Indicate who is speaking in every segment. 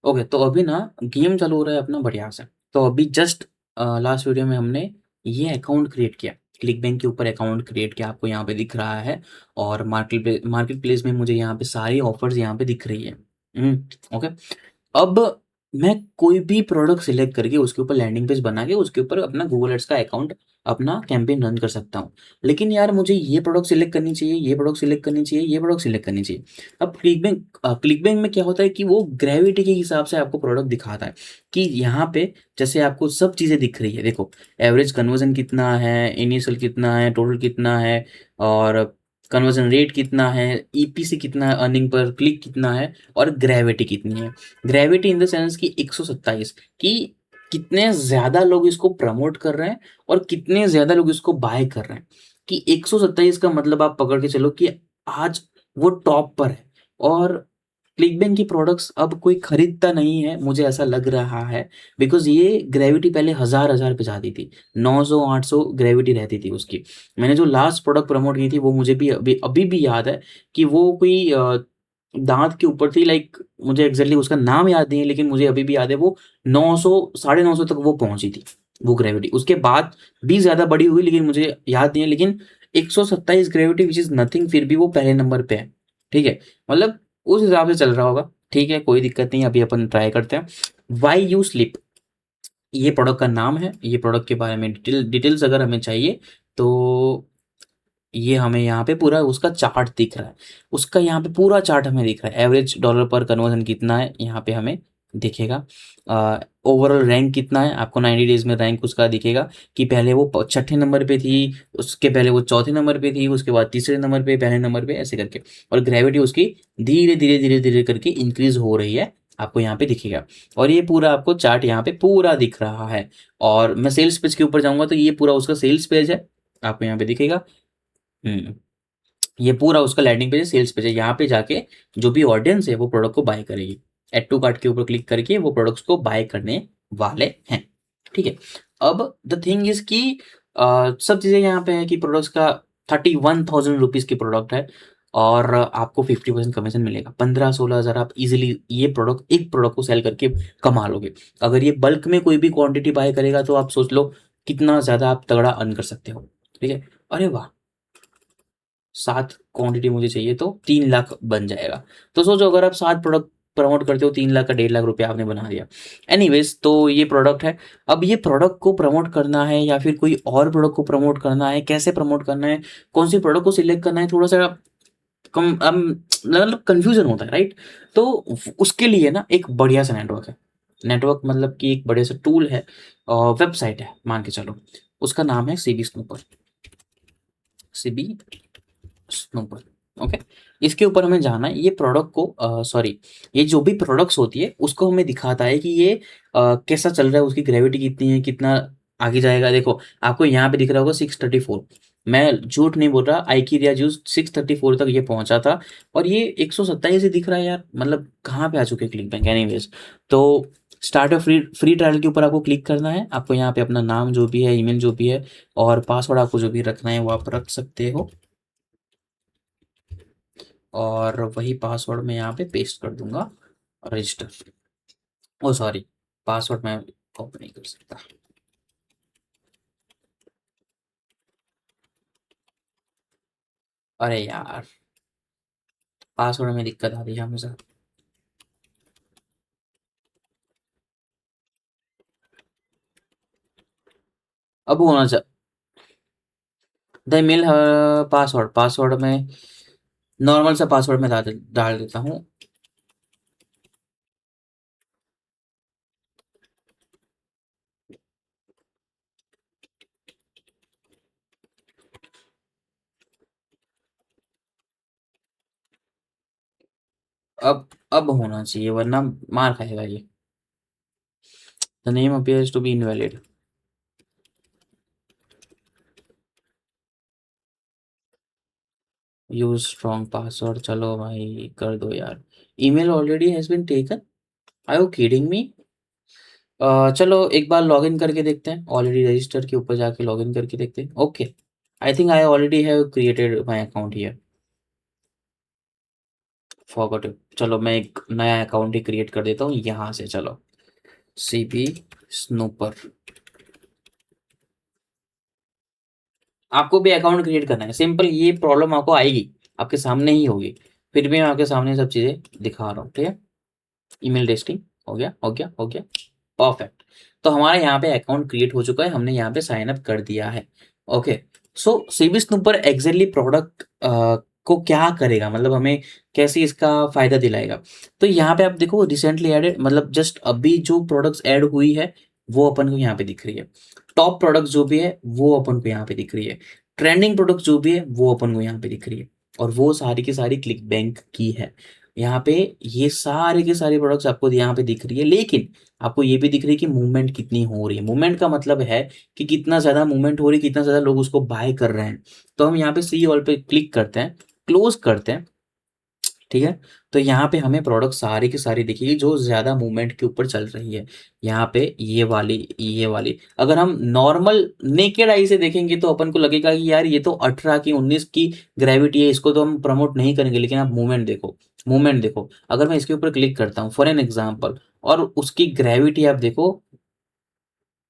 Speaker 1: Okay, तो अभी ना गेम चालू हो रहा है अपना बढ़िया से। तो अभी जस्ट लास्ट वीडियो में हमने ये अकाउंट क्रिएट किया, क्लिक बैंक के ऊपर अकाउंट क्रिएट किया, आपको यहाँ पे दिख रहा है। और मार्केट प्लेस में मुझे यहाँ पे सारी ऑफर्स यहाँ पे दिख रही है। ओके। अब मैं कोई भी प्रोडक्ट सिलेक्ट करके उसके ऊपर लैंडिंग पेज बना के उसके ऊपर अपना गूगल एड्स का अकाउंट, अपना कैंपेन रन कर सकता हूँ। लेकिन यार मुझे ये प्रोडक्ट सिलेक्ट करनी चाहिए, ये प्रोडक्ट सिलेक्ट करनी चाहिए, ये प्रोडक्ट सिलेक्ट करनी चाहिए। अब क्लिक बैंक में क्या होता है कि वो ग्रेविटी के हिसाब से आपको प्रोडक्ट दिखाता है कि यहाँ पे जैसे आपको सब चीज़ें दिख रही है। देखो, एवरेज कन्वर्जन कितना है, इनिशियल कितना है, टोटल कितना है, और कन्वर्जन रेट कितना है, ईपीसी कितना है, अर्निंग पर क्लिक कितना है, और ग्रेविटी कितनी है। ग्रेविटी इन द सेंस कि 127, कि कितने ज़्यादा लोग इसको प्रमोट कर रहे हैं और कितने ज़्यादा लोग इसको बाय कर रहे हैं। कि 127 का मतलब आप पकड़ के चलो कि आज वो टॉप पर है। और क्लिकबैंक की प्रोडक्ट्स अब कोई खरीदता नहीं है, मुझे ऐसा लग रहा है। बिकॉज़ ये ग्रेविटी पहले हज़ार-हज़ार पे जाती थी, 900-800 ग्रेविटी रहती थी उसकी। मैंने जो लास्ट प्रोडक्ट प्रमोट की थी वो मुझे भी अभी भी याद है कि वो कोई दाँत के ऊपर थी, लाइक मुझे एग्ज़ैक्टली उसका नाम याद नहीं है, लेकिन मुझे अभी भी याद है वो 900 साढ़े 900 तक वो पहुँची थी, वो ग्रेविटी। उसके बाद भी ज़्यादा बड़ी हुई, लेकिन मुझे याद नहीं है। लेकिन 127 ग्रेविटी व्हिच इज़ नथिंग, फिर भी वो पहले नंबर पे है। ठीक है? मतलब उस हिसाब से चल रहा होगा। ठीक है, कोई दिक्कत नहीं है, अभी अपन ट्राई करते हैं। व्हाई यू स्लीप, ये प्रोडक्ट का नाम है। ये प्रोडक्ट के बारे में डिटेल्स अगर हमें चाहिए तो ये हमें यहाँ पे पूरा उसका चार्ट दिख रहा है। उसका यहाँ पे पूरा चार्ट हमें दिख रहा है। एवरेज डॉलर पर कन्वर्जन कितना है यहाँ पे हमें दिखेगा। ओवरऑल रैंक कितना है, आपको 90 डेज़ में रैंक उसका दिखेगा कि पहले वो छठे नंबर पे थी, उसके पहले वो चौथे नंबर पे थी, उसके बाद तीसरे नंबर पे, पहले नंबर पे, ऐसे करके। और ग्रेविटी उसकी धीरे-धीरे करके इंक्रीज़ हो रही है, आपको यहाँ पे दिखेगा। और ये पूरा आपको चार्ट यहाँ पे पूरा दिख रहा है। और मैं सेल्स पेज के ऊपर जाऊँगा तो ये पूरा उसका सेल्स पेज है, आपको यहाँ पे दिखेगा। हुँ। ये पूरा उसका लैंडिंग पेज है, सेल्स पेज है। यहाँ पे जाके जो भी ऑडियंस है वो प्रोडक्ट को बाय करेगी। ऐड टू कार्ट के ऊपर क्लिक करके वो प्रोडक्ट्स को बाय करने वाले हैं। ठीक है? अब द थिंग इज़ कि सब चीज़ें यहाँ पे हैं कि प्रोडक्ट्स का 31,000 रुपीज़ की प्रोडक्ट है और आपको 50% कमीशन मिलेगा। 15-16 हज़ार आप ईज़िली ये प्रोडक्ट, एक प्रोडक्ट को सेल करके कमा लोगे। अगर ये बल्क में कोई भी क्वांटिटी बाय करेगा तो आप सोच लो कितना ज़्यादा आप तगड़ा अर्न कर सकते हो। ठीक है? अरे वाह! 7 क्वांटिटी मुझे चाहिए तो 3 लाख बन जाएगा। तो सोचो अगर आप 7 प्रोडक्ट प्रमोट करते हो, 3 लाख का 1.5 लाख रुपया आपने बना दिया। एनीवेज़, तो ये प्रोडक्ट है। अब ये प्रोडक्ट को प्रमोट करना है या फिर कोई और प्रोडक्ट को प्रमोट करना है, कैसे प्रमोट करना है, कौन-सी प्रोडक्ट को सिलेक्ट करना है, थोड़ा-सा मतलब कन्फ्यूज़न होता है, राइट? तो उसके लिए ना एक बढ़िया-सा नेटवर्क है। नेटवर्क मतलब कि एक बढ़िया-सा टूल है, वेबसाइट है मान के चलो। उसका नाम है CB snooper. CB snooper, okay. इसके ऊपर हमें जाना है। ये प्रोडक्ट को सॉरी, ये जो भी प्रोडक्ट्स होती है उसको हमें दिखाता है कि ये कैसा चल रहा है, उसकी ग्रेविटी कितनी है, कितना आगे जाएगा। देखो, आपको यहाँ पे दिख रहा होगा 634। मैं झूठ नहीं बोल रहा, आई की रिया जूस 634 तक ये पहुंचा था और ये 127 ही दिख रहा है यार। मतलब कहाँ पे आ चुके क्लिक बैंक। एनीवेज, तो स्टार्ट अ फ्री ट्रायल के ऊपर आपको क्लिक करना है। आपको यहाँ पे अपना नाम जो भी है, ईमेल जो भी है, और पासवर्ड आपको जो भी रखना है वो आप रख सकते हो। और वही पासवर्ड मैं यहाँ पे पेस्ट कर दूंगा, रजिस्टर। ओ सॉरी, पासवर्ड मैं कॉपी नहीं कर सकता। अरे यार, पासवर्ड में दिक्कत आ रही है हमेशा। अब होना चाहिए द मेल। पासवर्ड पासवर्ड में नॉर्मल सा पासवर्ड में डाल देता हूँ। अब होना चाहिए, वरना मार खाएगा ये। The name appears to be invalid. Use strong password, चलो भाई कर दो यार। Email already has been taken, are you kidding me? चलो एक बार लॉगिन करके देखते हैं, ऑलरेडी रजिस्टर के ऊपर जाके लॉगिन करके देखते हैं। Okay, I think I already have created my account here. Forgot. चलो मैं एक नया अकाउंट ही क्रिएट कर देता हूँ यहाँ से। चलो सीबी स्नूपर, आपको भी अकाउंट क्रिएट करना है, सिंपल। ये प्रॉब्लम आपको आएगी, आपके सामने ही होगी, फिर भी मैं आपके सामने सब चीज़ें दिखा रहा हूँ, ठीक है। ईमेल टेस्टिंग हो गया, हो गया, हो गया, परफेक्ट। तो हमारा यहाँ पे अकाउंट क्रिएट हो चुका है, हमने यहाँ पे साइन अप कर दिया है। ओके, सो सीबी स्नूपर एग्जैक्टली प्रोडक्ट को क्या करेगा, मतलब हमें कैसे इसका फायदा दिलाएगा। तो यहाँ पे आप देखो रिसेंटली एडेड, मतलब जस्ट अभी जो प्रोडक्ट्स ऐड हुई है वो अपन को यहाँ पे दिख रही है। टॉप प्रोडक्ट जो भी है वो अपन को यहाँ पे दिख रही है। ट्रेंडिंग प्रोडक्ट जो भी है वो अपन को यहाँ पे दिख रही है, और वो सारी की सारी क्लिक बैंक की है। यहाँ पे ये सारे के सारे प्रोडक्ट्स आपको यहाँ पे दिख रही है, लेकिन आपको ये भी दिख रही है कि मूवमेंट कितनी हो रही है। मूवमेंट का मतलब है कि कितना ज्यादा मूवमेंट हो रही है, कितना ज्यादा लोग उसको बाय कर रहे हैं। तो हम यहाँ पे सी ऑल पे क्लिक करते हैं, क्लोज करते हैं, ठीक है। तो यहाँ पे हमें प्रोडक्ट सारी की सारी दिखेगी जो ज्यादा मूवमेंट के ऊपर चल रही है। यहाँ पे ये वाली अगर हम नॉर्मल नेकेड आई से देखेंगे तो अपन को लगेगा कि यार ये तो 18 की 19 की ग्रेविटी है, इसको तो हम प्रमोट नहीं करेंगे। लेकिन आप मूवमेंट देखो, मूवमेंट देखो, अगर मैं इसके ऊपर क्लिक करता हूँ फॉर एन एग्जाम्पल, और उसकी ग्रेविटी आप देखो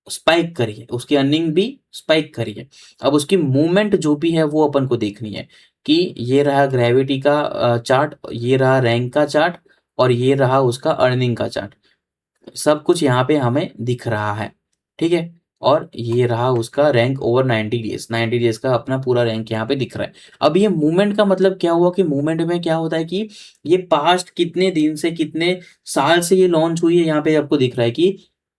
Speaker 1: स्पाइक करी है, उसकी अर्निंग भी स्पाइक करी है। अब उसकी मूवमेंट जो भी है वो अपन को देखनी है कि ये रहा ग्रेविटी का चार्ट, ये रहा रैंक का चार्ट, और ये रहा उसका अर्निंग का चार्ट। सब कुछ यहाँ पे हमें दिख रहा है, ठीक है। और ये रहा उसका रैंक ओवर 90 डेज, 90 डेज का अपना पूरा रैंक यहाँ पे दिख रहा है। अब ये मूवमेंट का मतलब क्या हुआ कि मूवमेंट में क्या होता है कि ये पास्ट कितने दिन से कितने साल से ये लॉन्च हुई है, यहाँ पे आपको दिख रहा है कि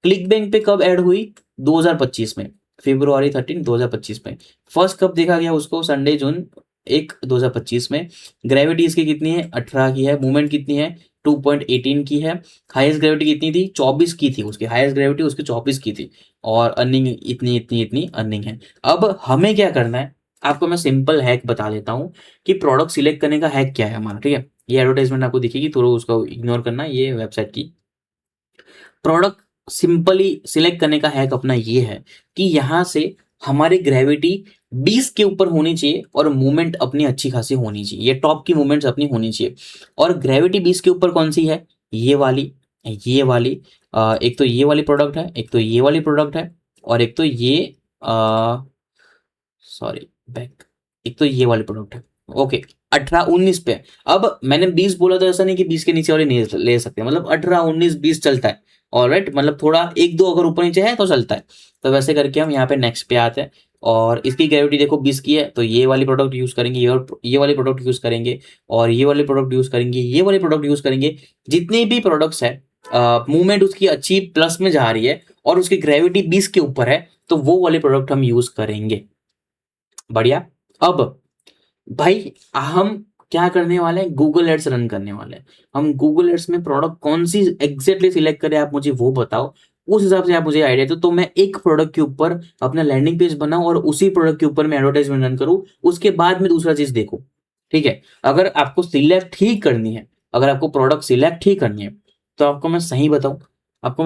Speaker 1: क्लिक बैंक पे कब ऐड हुई, 2025 में, February 13 2025 में। फर्स्ट कब देखा गया उसको, संडे June 1 2025 में। ग्रेविटी इसकी कितनी है, 18 की है। मूवमेंट कितनी है, 2.18 की है। हाईएस्ट ग्रेविटी कितनी थी, 24 की थी उसकी हाईएस्ट ग्रेविटी, उसकी 24 की थी। और अर्निंग इतनी इतनी इतनी अर्निंग है। अब हमें क्या करना है, आपको मैं सिंपल हैक बता देता हूँ कि प्रोडक्ट सिलेक्ट करने का हैक क्या है हमारा, ठीक है। ये एडवर्टाइजमेंट आपको दिखेगी, थोड़ा उसको इग्नोर करना, ये वेबसाइट की। प्रोडक्ट सिंपली सिलेक्ट करने का हैक अपना ये है कि यहाँ से हमारी ग्रेविटी 20 के ऊपर होनी चाहिए और मूवमेंट अपनी अच्छी खासी होनी चाहिए, ये टॉप की मूवमेंट्स अपनी होनी चाहिए। और ग्रेविटी 20 के ऊपर कौन सी है, ये वाली, ये वाली। एक तो ये वाली प्रोडक्ट है, एक तो ये वाली प्रोडक्ट है, और एक तो ये सॉरी बैक, एक तो ये वाली प्रोडक्ट है। ओके, 18 19 पे। अब मैंने 20 बोला तो ऐसा नहीं कि 20 के नीचे वाले नहीं ले सकते, मतलब 18 19 20 चलता है। ऑलराइट, मतलब थोड़ा एक दो अगर ऊपर नीचे है तो चलता है। तो वैसे करके हम यहाँ पे नेक्स्ट पे आते हैं, और इसकी ग्रेविटी देखो 20 की है, तो ये वाली प्रोडक्ट यूज करेंगे, ये वाली प्रोडक्ट यूज करेंगे, और ये वाली प्रोडक्ट यूज करेंगे, ये वाली प्रोडक्ट यूज करेंगे। जितने भी प्रोडक्ट्स है, मूवमेंट उसकी अच्छी प्लस में जा रही है और उसकी ग्रेविटी 20 के ऊपर है, तो वो वाले प्रोडक्ट हम यूज करेंगे। बढ़िया। अब भाई हम क्या करने वाले हैं, गूगल एड्स रन करने वाले हैं। हम गूगल एड्स में प्रोडक्ट कौन सी एग्जैक्टली सिलेक्ट करें, आप मुझे वो बताओ। उस हिसाब से आप मुझे आइडिया दो, तो मैं एक प्रोडक्ट के ऊपर अपना लैंडिंग पेज बनाऊं और उसी प्रोडक्ट के ऊपर मैं एडवर्टाइजमेंट रन करूं, उसके बाद में दूसरा चीज देखूं, ठीक है। अगर आपको सिलेक्ट ही करनी है, अगर आपको प्रोडक्ट सिलेक्ट ही करनी है, तो आपको मैं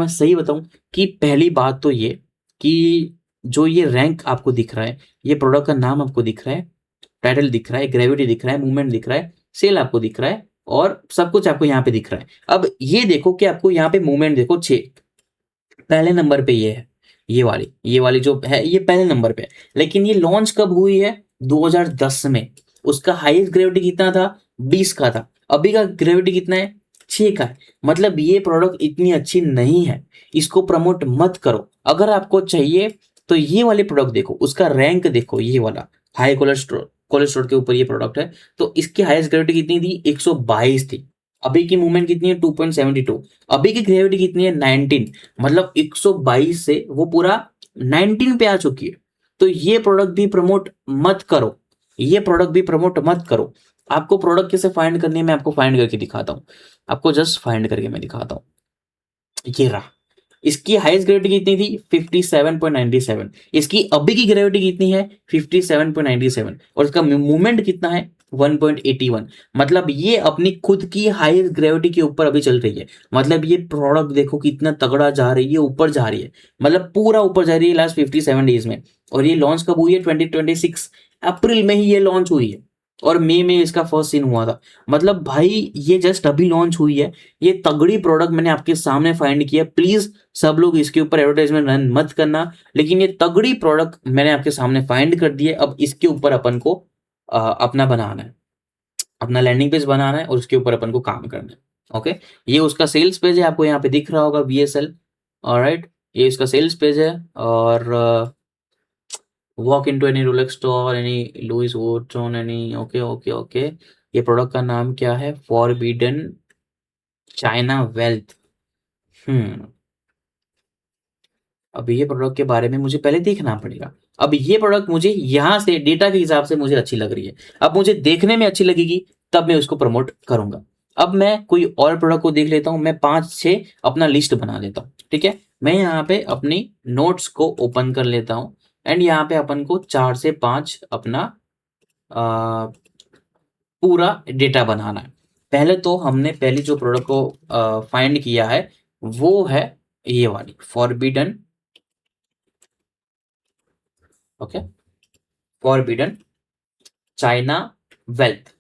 Speaker 1: सही बताऊं कि पहली बात तो ये कि जो ये रैंक आपको दिख रहा है, ये प्रोडक्ट का नाम आपको दिख रहा है, टाइटल दिख रहा है, ग्रेविटी दिख रहा है, मूवमेंट दिख रहा है, सेल आपको दिख रहा है, और सब कुछ आपको यहाँ पे दिख रहा है। अब ये देखो कि आपको यहाँ पे मूवमेंट देखो 6 पहले नंबर पे ये है, ये वाली जो है ये पहले नंबर पे है। लेकिन ये लॉन्च कब हुई है, 2010 में। उसका हाईएस्ट ग्रेविटी कितना था, 20 का था। अभी का ग्रेविटी कितना है, 6 का है। मतलब ये प्रोडक्ट इतनी अच्छी नहीं है, इसको प्रमोट मत करो। अगर आपको चाहिए तो ये वाले प्रोडक्ट देखो, उसका रैंक देखो, ये वाला हाई कोलेस्ट्रॉल कोलेस्ट्रॉल के ऊपर ये प्रोडक्ट है। तो इसकी हाईएस्ट ग्रेविटी कितनी थी, 122 थी। अभी की मूवमेंट कितनी है, 2.72। अभी की ग्रेविटी कितनी है, 19। मतलब 122 से वो पूरा 19 पे आ चुकी है। तो ये प्रोडक्ट भी प्रमोट मत करो, ये प्रोडक्ट भी प्रमोट मत करो। आपको प्रोडक्ट कैसे फाइंड करनी है, मैं आपको फाइंड करके दिखाता हूँ। आपको जस्ट फाइंड करके मैं दिखाता हूँ। ये रहा, इसकी हाईएस्ट ग्रेविटी कितनी थी, 57.97। इसकी अभी की ग्रेविटी कितनी है, 57.97, और इसका मूवमेंट कितना है, 1.81। मतलब ये अपनी खुद की हाईएस्ट ग्रेविटी के ऊपर अभी चल रही है। मतलब ये प्रोडक्ट देखो कितना तगड़ा जा रही है, ऊपर जा रही है, मतलब पूरा ऊपर जा रही है लास्ट 57 डेज में। और ये लॉन्च कब हुई है, 2026 अप्रैल में ही ये लॉन्च हुई है। और मई में इसका फर्स्ट सीन हुआ था। मतलब भाई ये जस्ट अभी लॉन्च हुई है, ये तगड़ी प्रोडक्ट मैंने आपके सामने फाइंड किया। प्लीज सब लोग इसके ऊपर एडवर्टाइजमेंट रन मत करना, लेकिन ये तगड़ी प्रोडक्ट मैंने आपके सामने फाइंड कर दी है। अब इसके ऊपर अपन को अपना बनाना है, अपना लैंडिंग पेज बनाना है और उसके ऊपर अपन को काम करना है। ओके, ये उसका सेल्स पेज है, आपको यहाँ पे दिख रहा होगा VSL। ऑलराइट, ये इसका सेल्स पेज है। और walk into any Rolex store, any Louis Vuitton, any, okay okay okay. ये प्रोडक्ट का नाम क्या है? Forbidden China wealth. हम्म अब ये प्रोडक्ट के बारे में मुझे पहले देखना पड़ेगा। अब ये प्रोडक्ट मुझे यहाँ से डेटा के हिसाब से मुझे अच्छी लग रही है, अब मुझे देखने में अच्छी लगेगी तब मैं उसको प्रमोट करूंगा। अब मैं कोई और प्रोडक्ट को देख लेता हूँ, मैं 5-6 अपना लिस्ट बना लेता हूँ। ठीक है, मैं यहाँ पे अपनी नोट्स को ओपन कर लेता हूँ एंड यहाँ पे अपन को 4 से 5 अपना आ, पूरा डेटा बनाना है। पहले तो हमने पहली जो प्रोडक्ट को फाइंड किया है वो है ये वाली forbidden, okay, forbidden China wealth.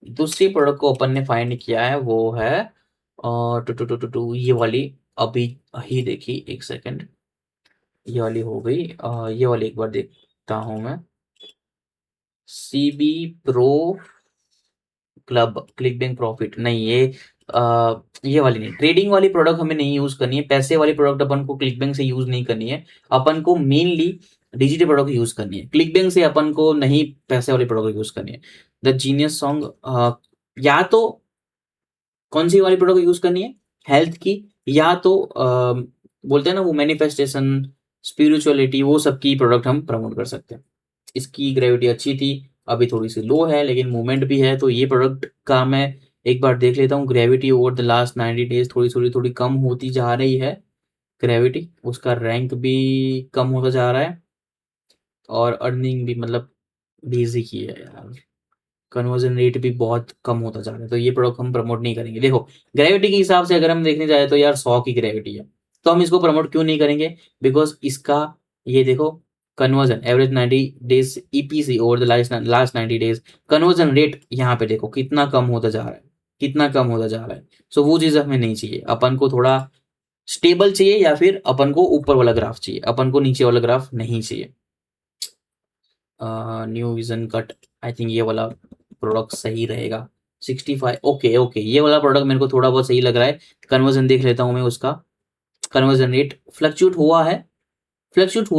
Speaker 1: दूसरी प्रोडक्ट को अपन ने फाइंड किया है वो है ये वाली। अभी ही देखी, एक सेकंड, ये वाली हो गई। ये वाली एक बार देखता हूं मैं। CB pro club click bank profit नहीं, ये वाली नहीं। ट्रेडिंग वाली प्रोडक्ट हमें नहीं यूज करनी है, पैसे वाली प्रोडक्ट अपन को क्लिक बैंक से यूज नहीं करनी है। अपन को मेनली डिजिटल प्रोडक्ट यूज करनी है, क्लिक बैंक से अपन को नहीं पैसे वाली प्रोडक्ट यूज करनी है। द जीनियस सॉन्ग, या तो कौन सी वाली प्रोडक्ट यूज करनी है? हेल्थ की, या तो बोलते हैं ना वो मैनिफेस्टेशन, स्पिरिचुअलिटी, वो सब की प्रोडक्ट हम प्रमोट कर सकते हैं। इसकी ग्रेविटी अच्छी थी, अभी थोड़ी सी लो है लेकिन मूवमेंट भी है, तो ये प्रोडक्ट का मैं एक बार देख लेता हूँ। Gravity over the last 90 days थोड़ी थोड़ी थोड़ी कम होती जा रही है ग्रेविटी, उसका रैंक भी कम होता जा रहा है और अर्निंग भी मतलब बिजी की है यार, कन्वर्जन रेट भी बहुत कम होता जा रहा है, तो ये प्रोडक्ट हम प्रमोट नहीं करेंगे। देखो ग्रेविटी के हिसाब से अगर हम देखने जाए तो यार 100 की ग्रेविटी है, तो हम इसको प्रमोट क्यों नहीं करेंगे? बिकॉज इसका ये देखो, conversion average 90 days EPC over the last 90 days, conversion rate यहाँ पे देखो कितना कम होता जा रहा है, कितना कम होता जा रहा है। सो वो चीज़ हमें नहीं चाहिए, अपन को थोड़ा स्टेबल चाहिए, या फिर अपन को ऊपर वाला ग्राफ चाहिए, अपन को नीचे वाला ग्राफ नहीं चाहिए। New vision cut, I think ये वाला प्रोडक्ट सही रहेगा। 65, ओके ओके, ये वाला प्रोडक्ट मेरे को थोड़ा बहुत सही लग रहा है। कन्वर्जन देख लेता हूँ मैं उसका। कन्वर्जन रेट फ्लक्चुएट हुआ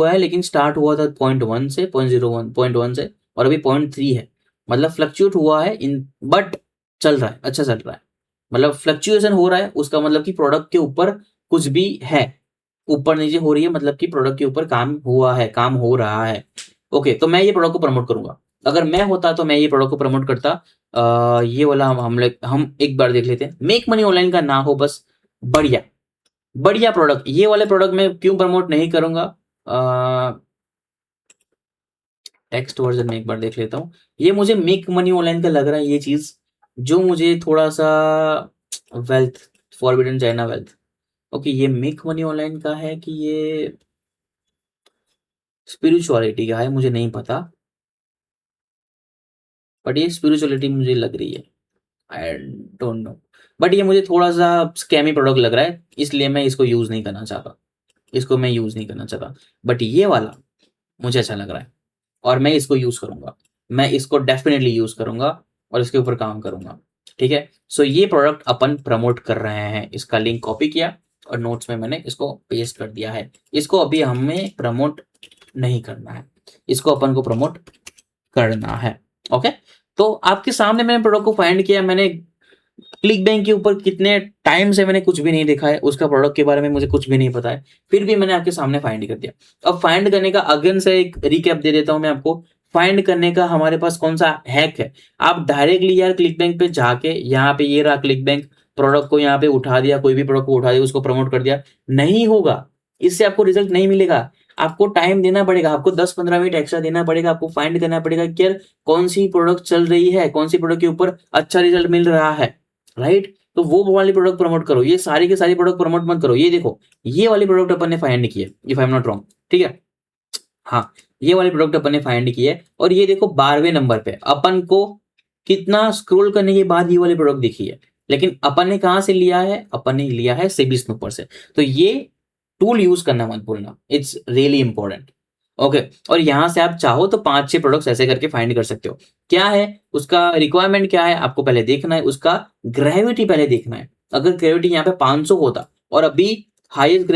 Speaker 1: है लेकिन स्टार्ट हुआ था 0.1 से 0.01 0.1 से, और अभी 0.3 है। मतलब फ्लक्चुएट हुआ है इन, बट चल रहा है, अच्छा चल रहा है। मतलब फ्लक्चुएशन हो रहा है उसका मतलब कि प्रोडक्ट के ऊपर कुछ भी है, ऊपर नीचे हो रही है, मतलब कि प्रोडक्ट के ऊपर काम हुआ है, काम हो रहा है। ओके, तो मैं ये प्रोडक्ट को प्रमोट करूंगा। अगर मैं होता तो मैं ये प्रोडक्ट को प्रमोट करता। ये वाला हम एक बार देख लेते हैं। मेक मनी ऑनलाइन का ना हो बस, बढ़िया बढ़िया प्रोडक्ट। ये वाले प्रोडक्ट में क्यों प्रमोट नहीं करूंगा? टेक्स्ट वर्जन में एक बार देख लेता हूँ। ये मुझे मेक मनी ऑनलाइन का लग रहा है ये चीज, जो मुझे थोड़ा सा wealth, forbidden China wealth. Okay, ये मेक मनी ऑनलाइन का है कि ये स्पिरिचुअलिटी का है, मुझे नहीं पता, बट ये स्पिरिचुअलिटी मुझे लग रही है, आई डोंट नो। बट ये मुझे थोड़ा सा स्कैमी प्रोडक्ट लग रहा है, इसलिए मैं इसको यूज नहीं करना चाहता, इसको मैं यूज नहीं करना चाहता। बट ये वाला मुझे अच्छा लग रहा है और मैं इसको यूज करूंगा, मैं इसको डेफिनेटली यूज करूंगा और इसके ऊपर काम करूंगा। ठीक है, सो ये प्रोडक्ट अपन प्रमोट कर रहे हैं, इसका लिंक कॉपी किया और नोट्स में मैंने इसको पेस्ट कर दिया है। इसको अभी हमें प्रमोट नहीं करना है, इसको अपन को प्रमोट करना है। ओके, तो आपके सामने मैंने प्रोडक्ट को फाइंड किया। मैंने क्लिक बैंक के ऊपर कितने टाइम से मैंने कुछ भी नहीं देखा है, उसका प्रोडक्ट के बारे में मुझे कुछ भी नहीं पता है, फिर भी मैंने आपके सामने फाइंड कर दिया। अब फाइंड करने का अगेन से एक रिकैप दे देता हूं मैं आपको। फाइंड करने का हमारे पास कौन सा हैक है? आप डायरेक्टली यार क्लिक बैंक पे जाके यहाँ पे ये रहा क्लिक बैंक, प्रोडक्ट को यहाँ पे उठा दिया, कोई भी प्रोडक्ट को उठा दिया, उसको प्रमोट कर दिया, नहीं होगा। इससे आपको रिजल्ट नहीं मिलेगा। आपको टाइम देना पड़ेगा, आपको 10-15 मिनट एक्स्ट्रा देना पड़ेगा, आपको फाइंड करना पड़ेगा कि यार कौन सी प्रोडक्ट चल रही है, कौन सी प्रोडक्ट के ऊपर अच्छा रिजल्ट मिल रहा है, राइट? तो वो वाली प्रोडक्ट प्रमोट करो, ये सारी के सारी प्रोडक्ट प्रमोट मत करो। ये देखो, ये वाली प्रोडक्ट अपन ने फाइंड की है, if I am not wrong, ठीक है? हाँ, ये वाली प्रोडक्ट अपन ने फाइंड की है और ये देखो 12वें नंबर पे अपन को कितना स्क्रॉल करने के बाद ये वाली प्रोडक्ट दिखी है, लेकिन अपन ने कहाँ से लिया है, अपन ने लिया है सेबी स्नूपर से। तो ये टूल यूज करना मत भूलना, इट्स रियली इंपॉर्टेंट। ओके, और यहाँ से आप चाहो तो 5-6 प्रोडक्ट्स ऐसे करके फाइंड कर सकते हो। क्या है उसका रिक्वायरमेंट, क्या है आपको पहले देखना है, उसका ग्रेविटी पहले देखना है। अगर ग्रेविटी यहाँ पे 500 होता और अभी हाईएस्ट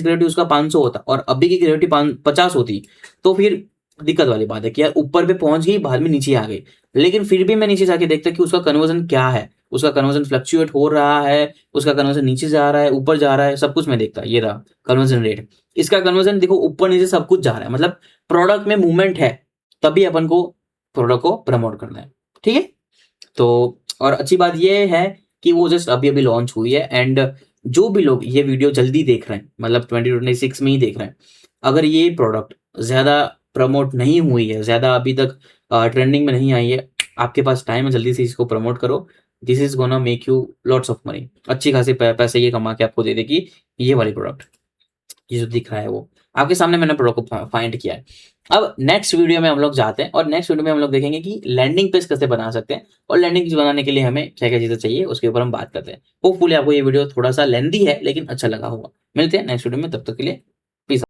Speaker 1: ग्रेविटी उसका 500 होता और अभी की ग्रेविटी 50 होती, तो फिर दिक्कत वाली बात है कि यार ऊपर पे पहुंच गई, बाद में नीचे आ गई। लेकिन फिर भी मैं नीचे जाके देखता कि उसका कन्वर्जन क्या है, उसका कन्वर्जन फ्लक्चुएट हो रहा है, उसका कन्वर्जन नीचे जा रहा है, ऊपर जा रहा है, सब कुछ मैं देखता। ये रहा कन्वर्जन रेट, इसका कन्वर्जन देखो ऊपर नीचे सब कुछ जा रहा है, मतलब प्रोडक्ट में मूवमेंट है, तभी अपन को प्रोडक्ट को प्रमोट करना है। ठीक है, तो और अच्छी बात ये है कि वो जस्ट अभी अभी लॉन्च हुई है, एंड जो भी लोग ये वीडियो जल्दी देख रहे हैं, मतलब 2026 में ही देख रहे हैं, अगर ये प्रोडक्ट ज़्यादा प्रमोट नहीं हुई है, ज़्यादा अभी तक ट्रेंडिंग में नहीं आई है, आपके पास टाइम है, जल्दी से इसको प्रमोट करो। This is gonna make you lots of money, अच्छी खासी पैसे ये कमा के आपको दे देगी ये वाली प्रोडक्ट। ये जो दिख रहा है वो आपके सामने मैंने प्रोडक्ट को फाइंड किया है। अब नेक्स्ट वीडियो में हम लोग जाते हैं, और नेक्स्ट वीडियो में हम लोग देखेंगे कि लैंडिंग पेज कैसे बना सकते हैं, और लैंडिंग पेज बनाने के लिए हमें क्या क्या चीज़ें चाहिए उसके ऊपर हम बात करते हैं। होपफुली आपको ये वीडियो थोड़ा सा लेंदी है लेकिन अच्छा लगा होगा। मिलते हैं नेक्स्ट वीडियो में, तब तक के लिए